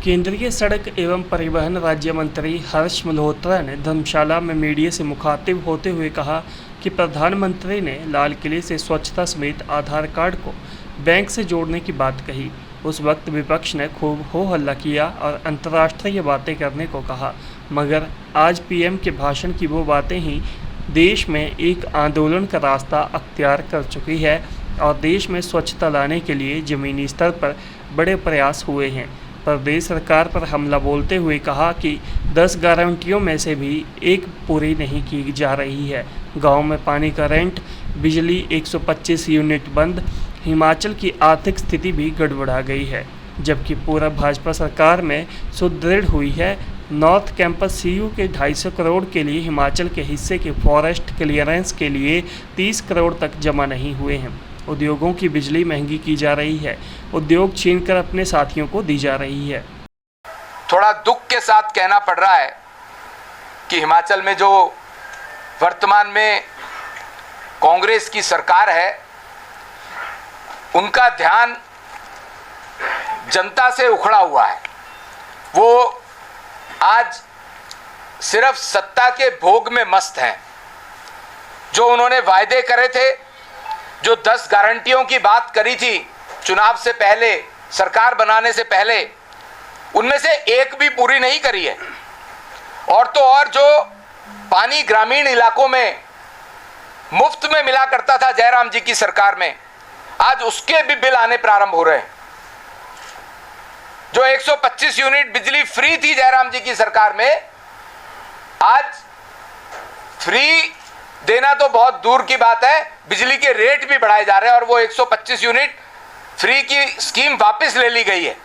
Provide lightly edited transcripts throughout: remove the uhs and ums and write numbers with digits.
केंद्रीय सड़क एवं परिवहन राज्य मंत्री हर्ष मल्होत्रा ने धर्मशाला में मीडिया से मुखातिब होते हुए कहा कि प्रधानमंत्री ने लाल किले से स्वच्छता समेत आधार कार्ड को बैंक से जोड़ने की बात कही। उस वक्त विपक्ष ने खूब हो हल्ला किया और अंतर्राष्ट्रीय बातें करने को कहा, मगर आज पीएम के भाषण की वो बातें ही देश में एक आंदोलन का रास्ता अख्तियार कर चुकी है और देश में स्वच्छता लाने के लिए ज़मीनी स्तर पर बड़े प्रयास हुए हैं। प्रदेश सरकार पर हमला बोलते हुए कहा कि 10 गारंटियों में से भी एक पूरी नहीं की जा रही है। गांव में पानी का रेंट, बिजली 125 यूनिट बंद, हिमाचल की आर्थिक स्थिति भी गड़बड़ा गई है। जबकि पूरा भाजपा सरकार में सुदृढ़ हुई है। नॉर्थ कैंपस सीयू के 250 करोड़ के लिए हिमाचल के हिस्से के फॉरेस्ट क्लियरेंस के लिए 30 करोड़ तक जमा नहीं हुए हैं। उद्योगों की बिजली महंगी की जा रही है, उद्योग छीनकर अपने साथियों को दी जा रही है। थोड़ा दुख के साथ कहना पड़ रहा है कि हिमाचल में जो वर्तमान में कांग्रेस की सरकार है, उनका ध्यान जनता से उखड़ा हुआ है। वो आज सिर्फ सत्ता के भोग में मस्त हैं। जो उन्होंने वायदे करे थे, जो 10 गारंटियों की बात करी थी चुनाव से पहले, सरकार बनाने से पहले, उनमें से एक भी पूरी नहीं करी है। और तो और जो पानी ग्रामीण इलाकों में मुफ्त में मिला करता था जयराम जी की सरकार में, आज उसके भी बिल आने प्रारंभ हो रहे हैं। जो 125 यूनिट बिजली फ्री थी जयराम जी की सरकार में, आज फ्री देना तो बहुत दूर की बात है, बिजली के रेट भी बढ़ाए जा रहे हैं और वो 125 यूनिट फ्री की स्कीम वापस ले ली गई है।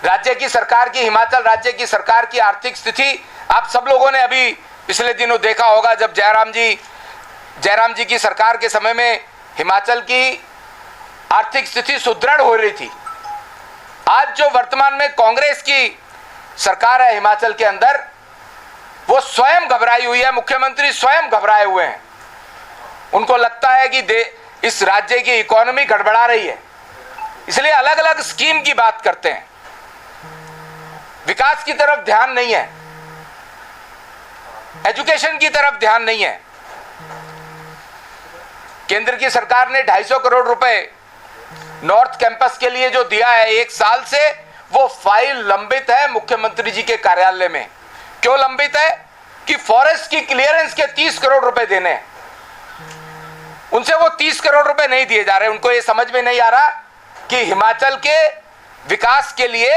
राज्य की सरकार की, हिमाचल राज्य की सरकार की आर्थिक स्थिति आप सब लोगों ने अभी पिछले दिनों देखा होगा। जब जयराम जी की सरकार के समय में हिमाचल की आर्थिक स्थिति सुदृढ़ हो रही थी। आज जो वर्तमान में कांग्रेस की सरकार है हिमाचल के अंदर, वो स्वयं घबराई हुई है। मुख्यमंत्री स्वयं घबराए हुए हैं। उनको लगता है कि इस राज्य की इकोनॉमी गड़बड़ा रही है, इसलिए अलग अलग स्कीम की बात करते हैं। विकास की तरफ ध्यान नहीं है, एजुकेशन की तरफ ध्यान नहीं है। केंद्र की सरकार ने 250 करोड़ रुपए नॉर्थ कैंपस के लिए जो दिया है 1 साल से, वो फाइल लंबित है मुख्यमंत्री जी के कार्यालय में। क्यों लंबित है? कि फॉरेस्ट की क्लियरेंस के 30 करोड़ रुपए देने हैं, उनसे वो 30 करोड़ रुपए नहीं दिए जा रहे। उनको ये समझ में नहीं आ रहा कि हिमाचल के विकास के लिए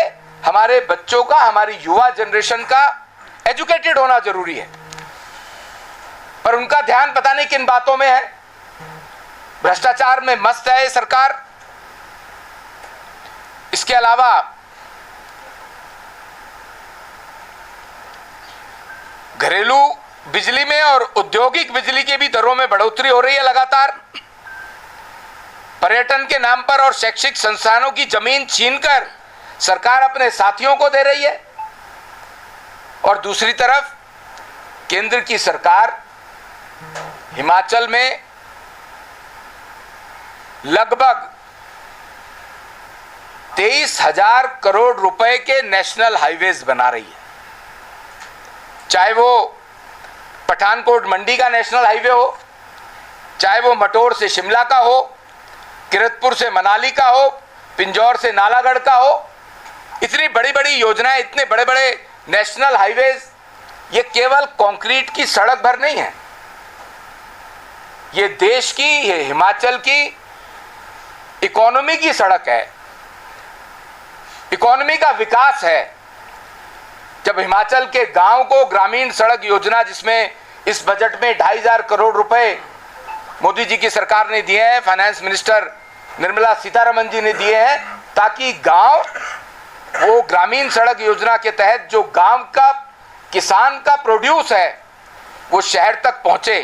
हमारे बच्चों का, हमारी युवा जनरेशन का एजुकेटेड होना जरूरी है। पर उनका ध्यान पता नहीं किन बातों में है। भ्रष्टाचार में मस्त है ये सरकार। इसके अलावा घरेलू बिजली में और औद्योगिक बिजली की भी दरों में बढ़ोतरी हो रही है लगातार। पर्यटन के नाम पर और शैक्षिक संस्थानों की जमीन छीनकर सरकार अपने साथियों को दे रही है। और दूसरी तरफ केंद्र की सरकार हिमाचल में लगभग 23,000 करोड़ रुपए के नेशनल हाईवेज बना रही है। चाहे वो पठानकोट मंडी का नेशनल हाईवे हो, चाहे वो मटोर से शिमला का हो, किरतपुर से मनाली का हो, पिंजौर से नालागढ़ का हो, इतनी बड़ी बड़ी योजनाएं, इतने बड़े बड़े नेशनल हाईवेज, ये केवल कंक्रीट की सड़क भर नहीं है। ये देश की, ये हिमाचल की इकोनॉमी की सड़क है, इकोनॉमी का विकास है। जब हिमाचल के गांव को ग्रामीण सड़क योजना, जिसमें इस बजट में 2,500 करोड़ रुपए मोदी जी की सरकार ने दिए हैं, फाइनेंस मिनिस्टर निर्मला सीतारमण जी ने दिए हैं, ताकि गांव, वो ग्रामीण सड़क योजना के तहत जो गांव का किसान का प्रोड्यूस है वो शहर तक पहुंचे।